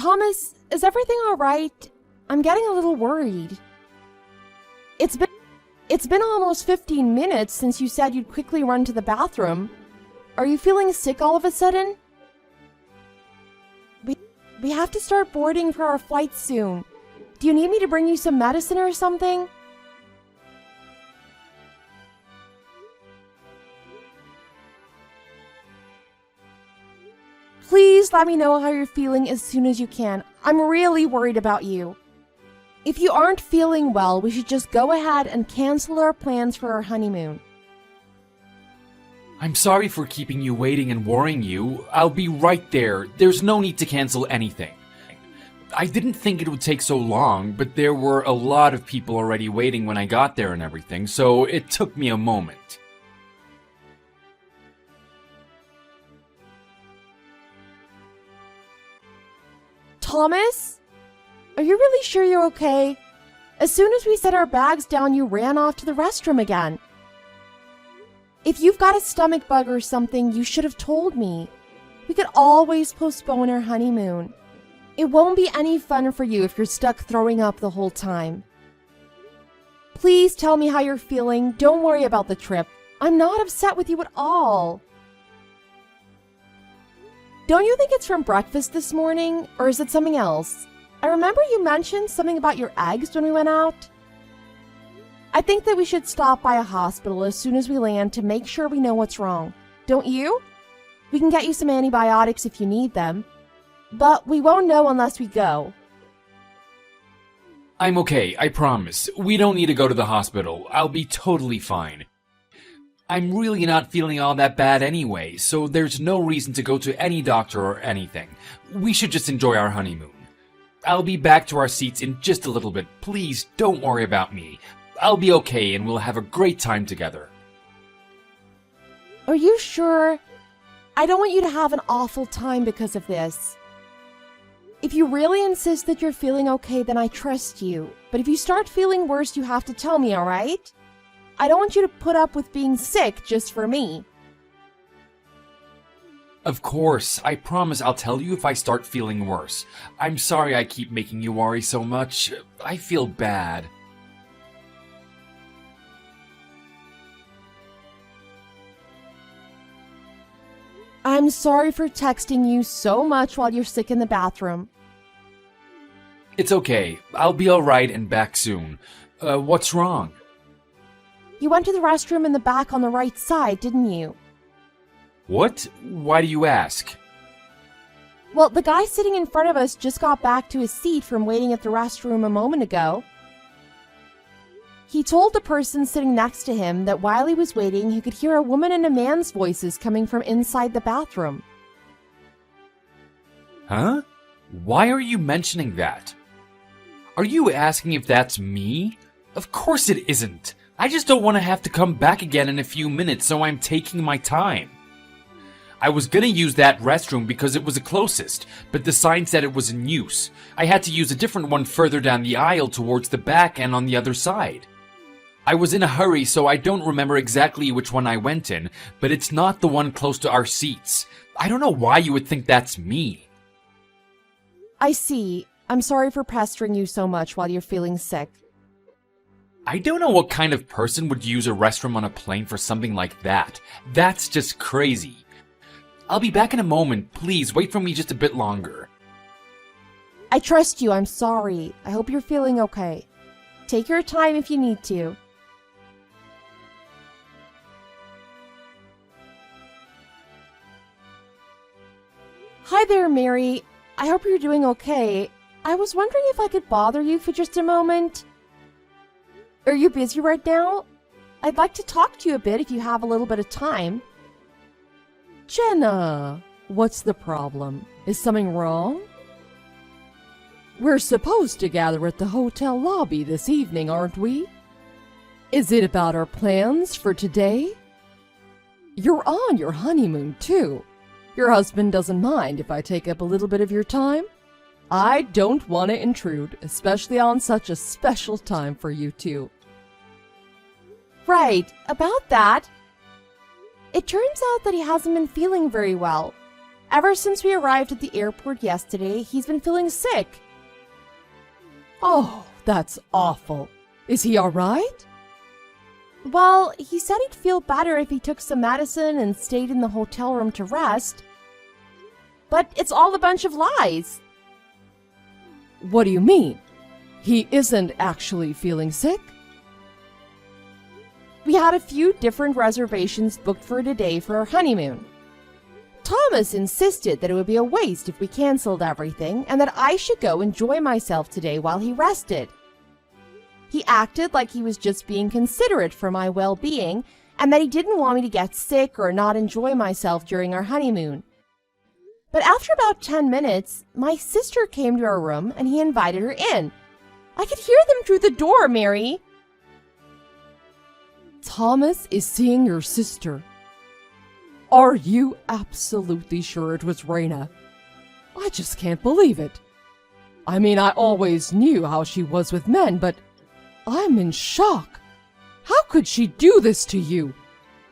Thomas, is everything all right? I'm getting a little worried. It's been almost 15 minutes since you said you'd quickly run to the bathroom. Are you feeling sick all of a sudden? We have to start boarding for our flight soon. Do you need me to bring you some medicine or something? Please let me know how you're feeling as soon as you can. I'm really worried about you. If you aren't feeling well, we should just go ahead and cancel our plans for our honeymoon. I'm sorry for keeping you waiting and worrying you. I'll be right there. There's no need to cancel anything. I didn't think it would take so long, but there were a lot of people already waiting when I got there and everything, so it took me a moment. Thomas? Are you really sure you're okay? As soon as we set our bags down, you ran off to the restroom again. If you've got a stomach bug or something, you should have told me. We could always postpone our honeymoon. It won't be any fun for you if you're stuck throwing up the whole time. Please tell me how you're feeling. Don't worry about the trip. I'm not upset with you at all. Don't you think it's from breakfast this morning, or is it something else? I remember you mentioned something about your eggs when we went out. I think that we should stop by a hospital as soon as we land to make sure we know what's wrong. Don't you? We can get you some antibiotics if you need them. But we won't know unless we go. I'm okay, I promise. We don't need to go to the hospital. I'll be totally fine. I'm really not feeling all that bad anyway, so there's no reason to go to any doctor or anything. We should just enjoy our honeymoon. I'll be back to our seats in just a little bit. Please don't worry about me. I'll be okay and we'll have a great time together. Are you sure? I don't want you to have an awful time because of this. If you really insist that you're feeling okay, then I trust you. But if you start feeling worse, you have to tell me, alright? I don't want you to put up with being sick just for me. Of course, I promise I'll tell you if I start feeling worse. I'm sorry I keep making you worry so much. I feel bad. I'm sorry for texting you so much while you're sick in the bathroom. It's okay. I'll be alright and back soon. What's wrong? You went to the restroom in the back on the right side, didn't you? What? Why do you ask? Well, the guy sitting in front of us just got back to his seat from waiting at the restroom a moment ago. He told the person sitting next to him that while he was waiting, he could hear a woman and a man's voices coming from inside the bathroom. Huh? Why are you mentioning that? Are you asking if that's me? Of course it isn't. I just don't want to have to come back again in a few minutes, so I'm taking my time. I was gonna use that restroom because it was the closest, but the sign said it was in use. I had to use a different one further down the aisle towards the back and on the other side. I was in a hurry, so I don't remember exactly which one I went in, but it's not the one close to our seats. I don't know why you would think that's me. I see. I'm sorry for pestering you so much while you're feeling sick. I don't know what kind of person would use a restroom on a plane for something like that. That's just crazy. I'll be back in a moment. Please wait for me just a bit longer. I trust you. I'm sorry. I hope you're feeling okay. Take your time if you need to. Hi there, Mary. I hope you're doing okay. I was wondering if I could bother you for just a moment. Are you busy right now? I'd like to talk to you a bit if you have a little bit of time. Jenna, what's the problem? Is something wrong? We're supposed to gather at the hotel lobby this evening, aren't we? Is it about our plans for today? You're on your honeymoon, too. Your husband doesn't mind if I take up a little bit of your time? I don't want to intrude, especially on such a special time for you two. Right, about that. It turns out that he hasn't been feeling very well. Ever since we arrived at the airport yesterday, he's been feeling sick. Oh, that's awful. Is he all right? Well, he said he'd feel better if he took some medicine and stayed in the hotel room to rest. But it's all a bunch of lies. What do you mean? He isn't actually feeling sick? We had a few different reservations booked for today for our honeymoon. Thomas insisted that it would be a waste if we canceled everything and that I should go enjoy myself today while he rested. He acted like he was just being considerate for my well-being and that he didn't want me to get sick or not enjoy myself during our honeymoon. But after about 10 minutes, my sister came to our room and he invited her in. I could hear them through the door, Mary. Thomas is seeing your sister. Are you absolutely sure it was Raina? I just can't believe it. I mean, I always knew how she was with men, but I'm in shock. How could she do this to you?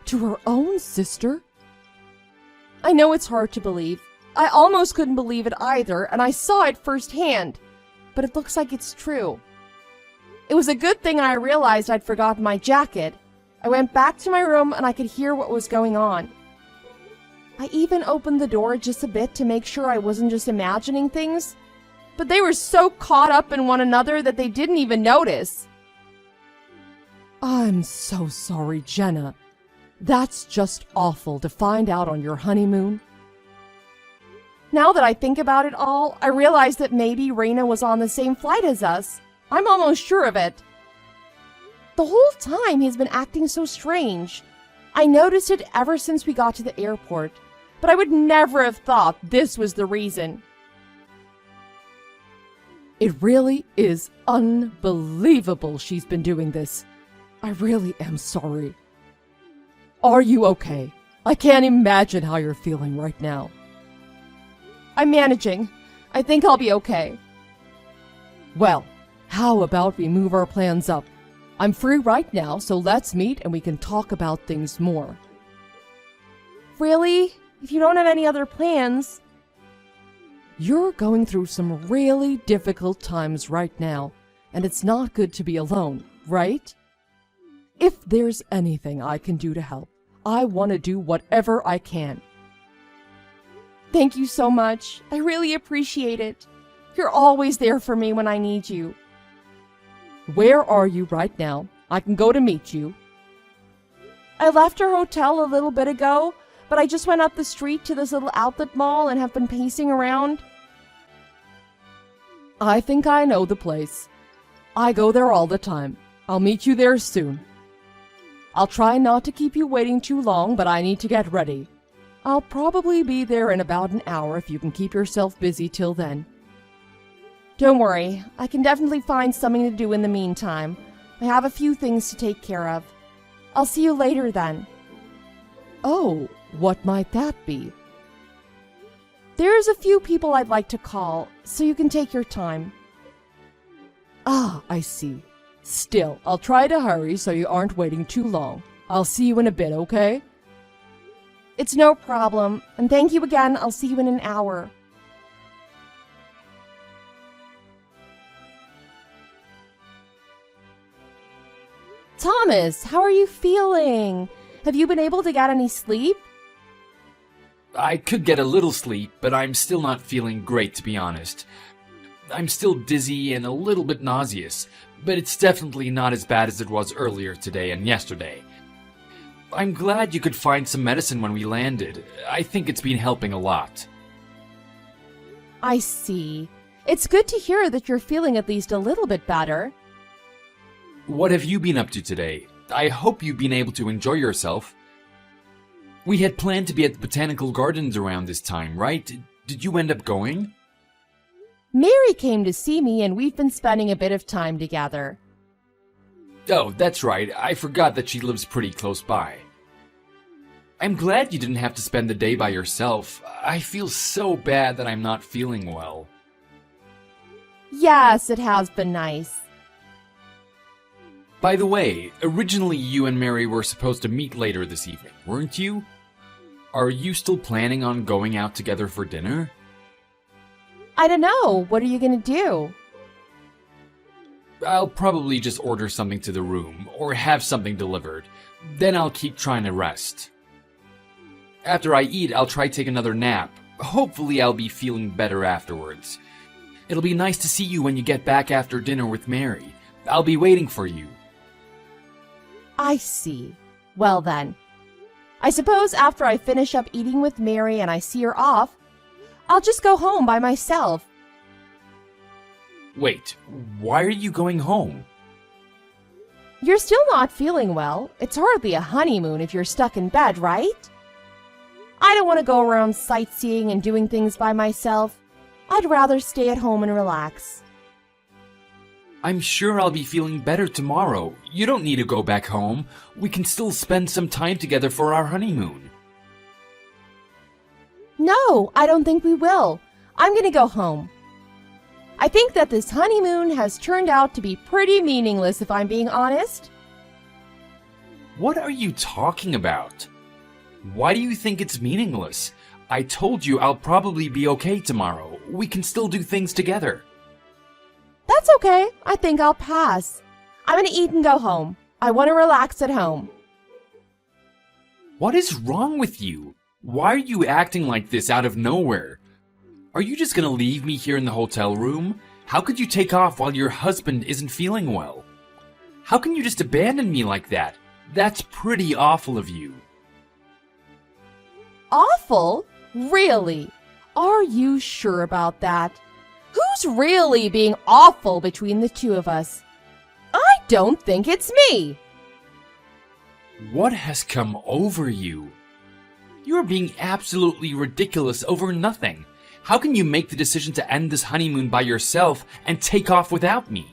To her own sister? I know it's hard to believe. I almost couldn't believe it either, and I saw it firsthand. But it looks like it's true. It was a good thing I realized I'd forgotten my jacket. I went back to my room and I could hear what was going on. I even opened the door just a bit to make sure I wasn't just imagining things. But they were so caught up in one another that they didn't even notice. I'm so sorry, Jenna. That's just awful to find out on your honeymoon. Now that I think about it all, I realize that maybe Raina was on the same flight as us. I'm almost sure of it. The whole time he's been acting so strange. I noticed it ever since we got to the airport, but I would never have thought this was the reason. It really is unbelievable she's been doing this. I really am sorry. Are you okay? I can't imagine how you're feeling right now. I'm managing. I think I'll be okay. Well, how about we move our plans up? I'm free right now, so let's meet and we can talk about things more. Really? If you don't have any other plans? You're going through some really difficult times right now, and it's not good to be alone, right? If there's anything I can do to help, I want to do whatever I can. Thank you so much. I really appreciate it. You're always there for me when I need you. Where are you right now? I can go to meet you. I left our hotel a little bit ago, but I just went up the street to this little outlet mall and have been pacing around. I think I know the place. I go there all the time. I'll meet you there soon. I'll try not to keep you waiting too long, but I need to get ready. I'll probably be there in about an hour if you can keep yourself busy till then. Don't worry, I can definitely find something to do in the meantime. I have a few things to take care of. I'll see you later then. Oh, what might that be? There's a few people I'd like to call, so you can take your time. Ah, I see. Still, I'll try to hurry so you aren't waiting too long. I'll see you in a bit, okay? It's no problem, and thank you again. I'll see you in an hour. Thomas, how are you feeling? Have you been able to get any sleep? I could get a little sleep, but I'm still not feeling great, to be honest. I'm still dizzy and a little bit nauseous, but it's definitely not as bad as it was earlier today and yesterday. I'm glad you could find some medicine when we landed. I think it's been helping a lot. I see. It's good to hear that you're feeling at least a little bit better. What have you been up to today? I hope you've been able to enjoy yourself. We had planned to be at the Botanical Gardens around this time, right? Did you end up going? Mary came to see me and we've been spending a bit of time together. Oh, that's right. I forgot that she lives pretty close by. I'm glad you didn't have to spend the day by yourself. I feel so bad that I'm not feeling well. Yes, it has been nice. By the way, originally you and Mary were supposed to meet later this evening, weren't you? Are you still planning on going out together for dinner? I don't know. What are you gonna do? I'll probably just order something to the room, or have something delivered. Then I'll keep trying to rest. After I eat, I'll try to take another nap. Hopefully I'll be feeling better afterwards. It'll be nice to see you when you get back after dinner with Mary. I'll be waiting for you. I see. Well then. I suppose after I finish up eating with Mary and I see her off, I'll just go home by myself. Wait, why are you going home? You're still not feeling well. It's hardly a honeymoon if you're stuck in bed, right? I don't want to go around sightseeing and doing things by myself. I'd rather stay at home and relax. I'm sure I'll be feeling better tomorrow. You don't need to go back home. We can still spend some time together for our honeymoon. No, I don't think we will. I'm going to go home. I think that this honeymoon has turned out to be pretty meaningless, if I'm being honest. What are you talking about? Why do you think it's meaningless? I told you I'll probably be okay tomorrow. We can still do things together. That's okay. I think I'll pass. I'm going to eat and go home. I want to relax at home. What is wrong with you? Why are you acting like this out of nowhere? Are you just gonna leave me here in the hotel room? How could you take off while your husband isn't feeling well? How can you just abandon me like that? That's pretty awful of you. Awful? Really? Are you sure about that? Who's really being awful between the two of us? I don't think it's me. What has come over you? You're being absolutely ridiculous over nothing. How can you make the decision to end this honeymoon by yourself and take off without me?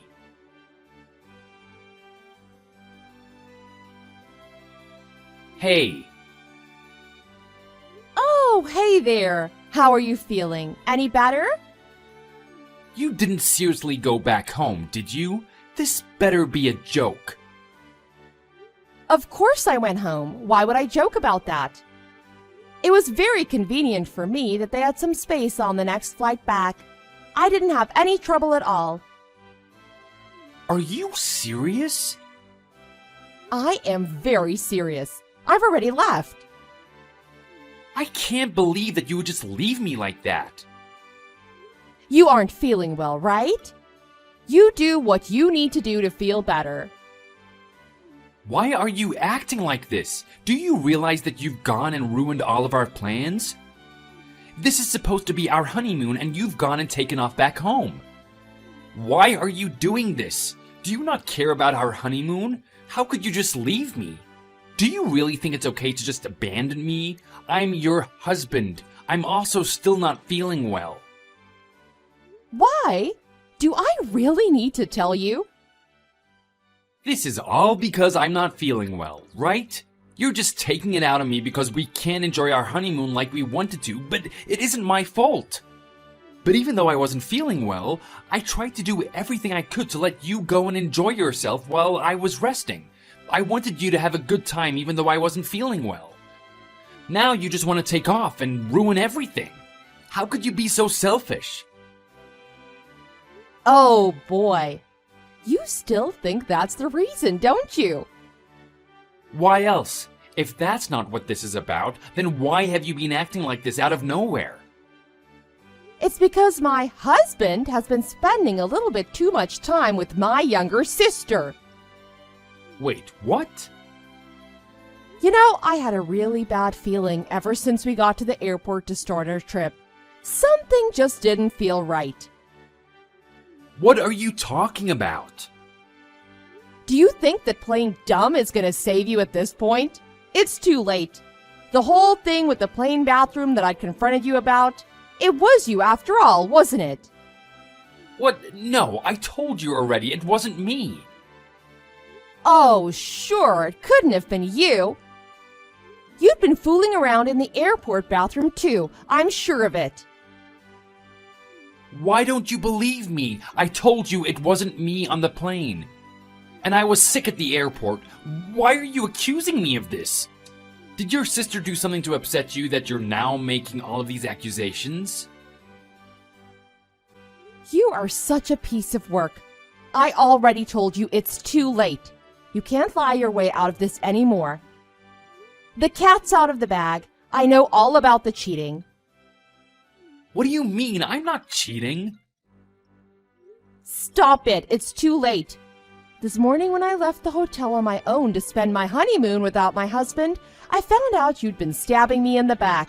Hey. Oh, hey there. How are you feeling? Any better? You didn't seriously go back home, did you? This better be a joke. Of course I went home. Why would I joke about that? It was very convenient for me that they had some space on the next flight back. I didn't have any trouble at all. Are you serious? I am very serious. I've already left. I can't believe that you would just leave me like that. You aren't feeling well, right? You do what you need to do to feel better. Why are you acting like this? Do you realize that you've gone and ruined all of our plans? This is supposed to be our honeymoon and you've gone and taken off back home. Why are you doing this? Do you not care about our honeymoon? How could you just leave me? Do you really think it's okay to just abandon me? I'm your husband. I'm also still not feeling well. Why? Do I really need to tell you? This is all because I'm not feeling well, right? You're just taking it out on me because we can't enjoy our honeymoon like we wanted to, but it isn't my fault. But even though I wasn't feeling well, I tried to do everything I could to let you go and enjoy yourself while I was resting. I wanted you to have a good time even though I wasn't feeling well. Now you just want to take off and ruin everything. How could you be so selfish? Oh boy. You still think that's the reason, don't you? Why else? If that's not what this is about, then why have you been acting like this out of nowhere? It's because my husband has been spending a little bit too much time with my younger sister. Wait, what? You know, I had a really bad feeling ever since we got to the airport to start our trip. Something just didn't feel right. What are you talking about? Do you think that playing dumb is going to save you at this point? It's too late. The whole thing with the plain bathroom that I confronted you about, it was you after all, wasn't it? What? No, I told you already, it wasn't me. Oh, sure, it couldn't have been you. You'd been fooling around in the airport bathroom too, I'm sure of it. Why don't you believe me? I told you it wasn't me on the plane. And I was sick at the airport. Why are you accusing me of this? Did your sister do something to upset you that you're now making all of these accusations? You are such a piece of work. I already told you it's too late. You can't lie your way out of this anymore. The cat's out of the bag. I know all about the cheating. What do you mean? I'm not cheating. Stop it. It's too late. This morning when I left the hotel on my own to spend my honeymoon without my husband, I found out you'd been stabbing me in the back.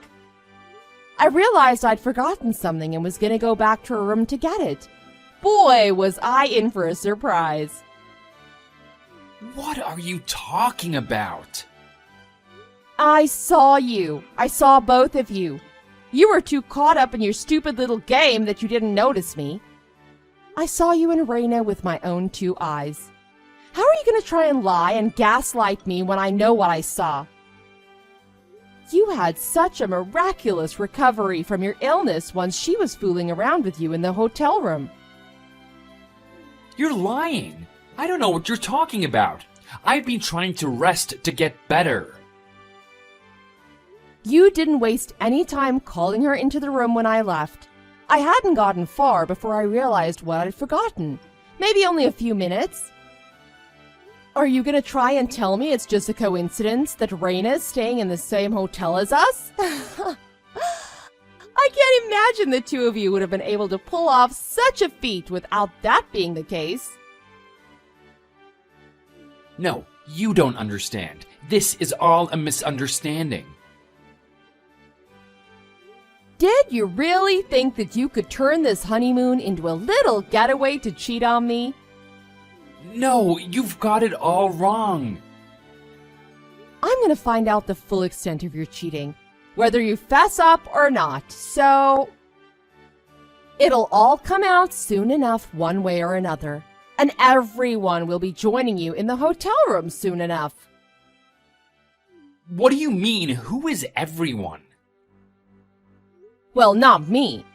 I realized I'd forgotten something and was going to go back to her room to get it. Boy, was I in for a surprise. What are you talking about? I saw you. I saw both of you. You were too caught up in your stupid little game that you didn't notice me. I saw you and Raina with my own 2 eyes. How are you going to try and lie and gaslight me when I know what I saw? You had such a miraculous recovery from your illness once she was fooling around with you in the hotel room. You're lying. I don't know what you're talking about. I've been trying to rest to get better. You didn't waste any time calling her into the room when I left. I hadn't gotten far before I realized what I'd forgotten. Maybe only a few minutes. Are you going to try and tell me it's just a coincidence that Raina is staying in the same hotel as us? I can't imagine the 2 of you would have been able to pull off such a feat without that being the case. No, you don't understand. This is all a misunderstanding. Did you really think that you could turn this honeymoon into a little getaway to cheat on me? No, you've got it all wrong. I'm going to find out the full extent of your cheating, whether you fess up or not, so it'll all come out soon enough one way or another, and everyone will be joining you in the hotel room soon enough. What do you mean? Who is everyone? Well, not me.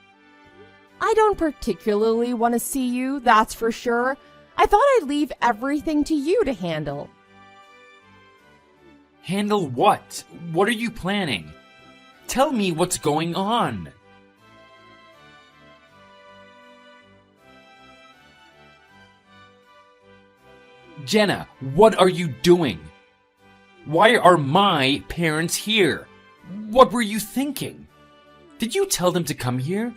I don't particularly want to see you, that's for sure. I thought I'd leave everything to you to handle. Handle what? What are you planning? Tell me what's going on. Jenna, what are you doing? Why are my parents here? What were you thinking? Did you tell them to come here?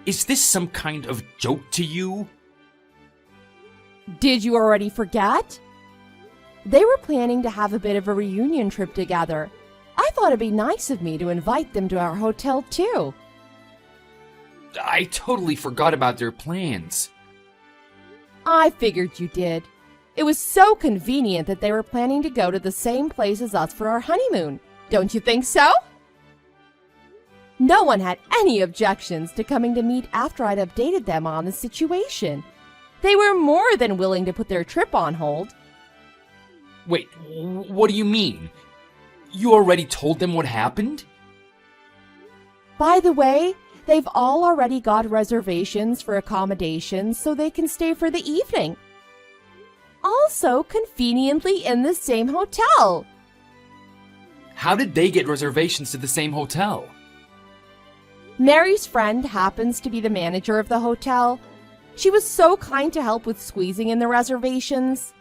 Is this some kind of joke to you? Did you already forget? They were planning to have a bit of a reunion trip together. I thought it'd be nice of me to invite them to our hotel too. I totally forgot about their plans. I figured you did. It was so convenient that they were planning to go to the same place as us for our honeymoon. Don't you think so? No one had any objections to coming to meet after I'd updated them on the situation. They were more than willing to put their trip on hold. Wait, what do you mean? You already told them what happened? By the way, they've all already got reservations for accommodations so they can stay for the evening. Also conveniently in the same hotel. How did they get reservations to the same hotel? Mary's friend happens to be the manager of the hotel. She was so kind to help with squeezing in the reservations.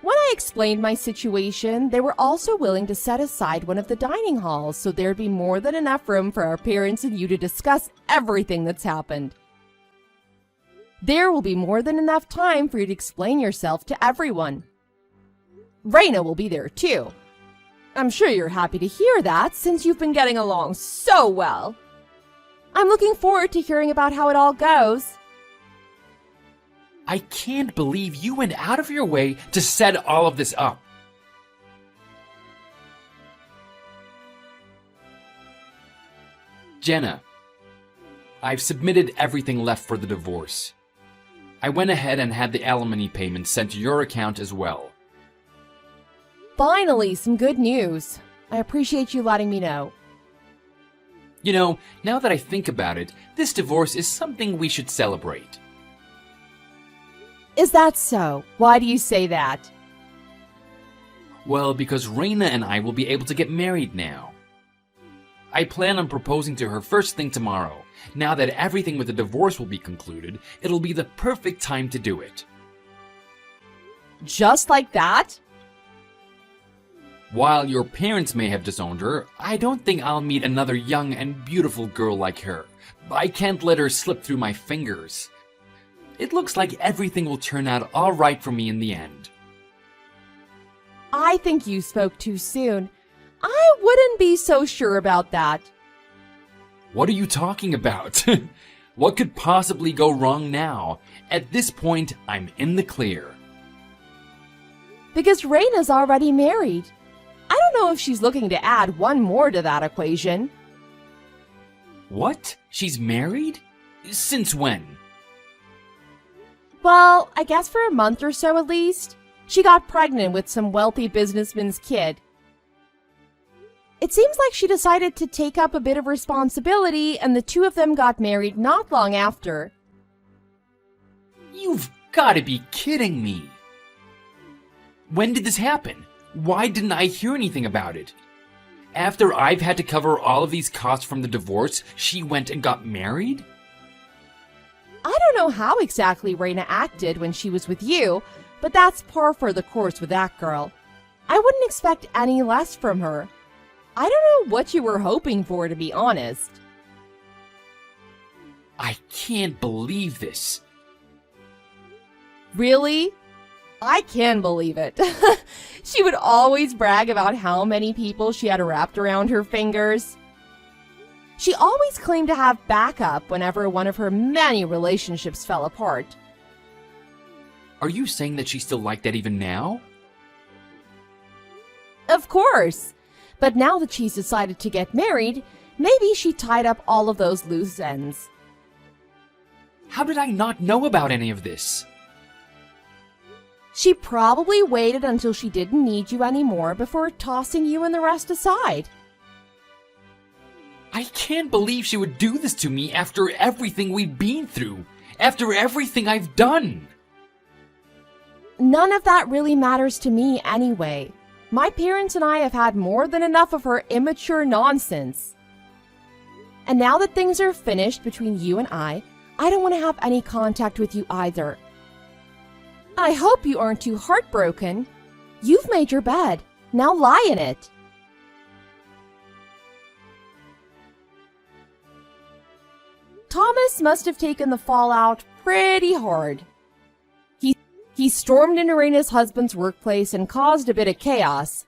When I explained my situation, they were also willing to set aside one of the dining halls so there'd be more than enough room for our parents and you to discuss everything that's happened. There will be more than enough time for you to explain yourself to everyone. Raina will be there too. I'm sure you're happy to hear that since you've been getting along so well. I'm looking forward to hearing about how it all goes. I can't believe you went out of your way to set all of this up. Jenna, I've submitted everything left for the divorce. I went ahead and had the alimony payment sent to your account as well. Finally, some good news. I appreciate you letting me know. You know, now that I think about it, this divorce is something we should celebrate. Is that so? Why do you say that? Well, because Reina and I will be able to get married now. I plan on proposing to her first thing tomorrow. Now that everything with the divorce will be concluded, it'll be the perfect time to do it. Just like that? While your parents may have disowned her, I don't think I'll meet another young and beautiful girl like her. I can't let her slip through my fingers. It looks like everything will turn out all right for me in the end. I think you spoke too soon. I wouldn't be so sure about that. What are you talking about? What could possibly go wrong now? At this point, I'm in the clear. Because Reina's already married. I don't know if she's looking to add one more to that equation. What? She's married? Since when? Well, I guess for a month or so at least. She got pregnant with some wealthy businessman's kid. It seems like she decided to take up a bit of responsibility, and the two of them got married not long after. You've got to be kidding me. When did this happen? Why didn't I hear anything about it? After I've had to cover all of these costs from the divorce, she went and got married? I don't know how exactly Reina acted when she was with you, but that's par for the course with that girl. I wouldn't expect any less from her. I don't know what you were hoping for, to be honest. I can't believe this. Really? I can believe it. She would always brag about how many people she had wrapped around her fingers. She always claimed to have backup whenever one of her many relationships fell apart. Are you saying that she's still like that even now? Of course. But now that she's decided to get married, maybe she tied up all of those loose ends. How did I not know about any of this? She probably waited until she didn't need you anymore before tossing you and the rest aside. I can't believe she would do this to me after everything we've been through, after everything I've done. None of that really matters to me anyway. My parents and I have had more than enough of her immature nonsense. And now that things are finished between you and I don't want to have any contact with you either. I hope you aren't too heartbroken. You've made your bed. Now lie in it. Thomas must have taken the fallout pretty hard. He stormed into Reina's husband's workplace and caused a bit of chaos.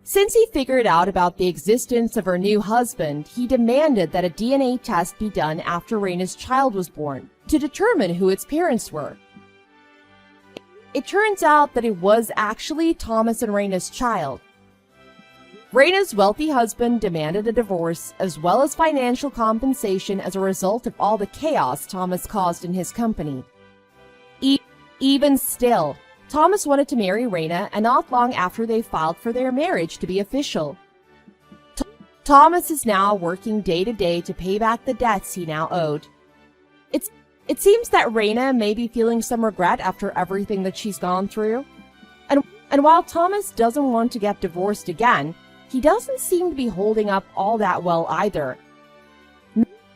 Since he figured out about the existence of her new husband, he demanded that a DNA test be done after Reina's child was born to determine who its parents were. It turns out that it was actually Thomas and Reina's child. Reina's wealthy husband demanded a divorce as well as financial compensation as a result of all the chaos Thomas caused in his company. Even still, Thomas wanted to marry Reina, and not long after they filed for their marriage to be official. Thomas is now working day to day to pay back the debts he now owed. It seems that Reina may be feeling some regret after everything that she's gone through. And while Thomas doesn't want to get divorced again, he doesn't seem to be holding up all that well either.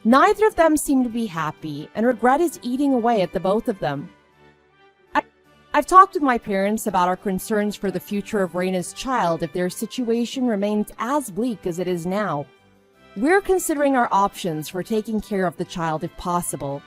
Neither of them seem to be happy, and regret is eating away at the both of them. I've talked with my parents about our concerns for the future of Reina's child if their situation remains as bleak as it is now. We're considering our options for taking care of the child if possible.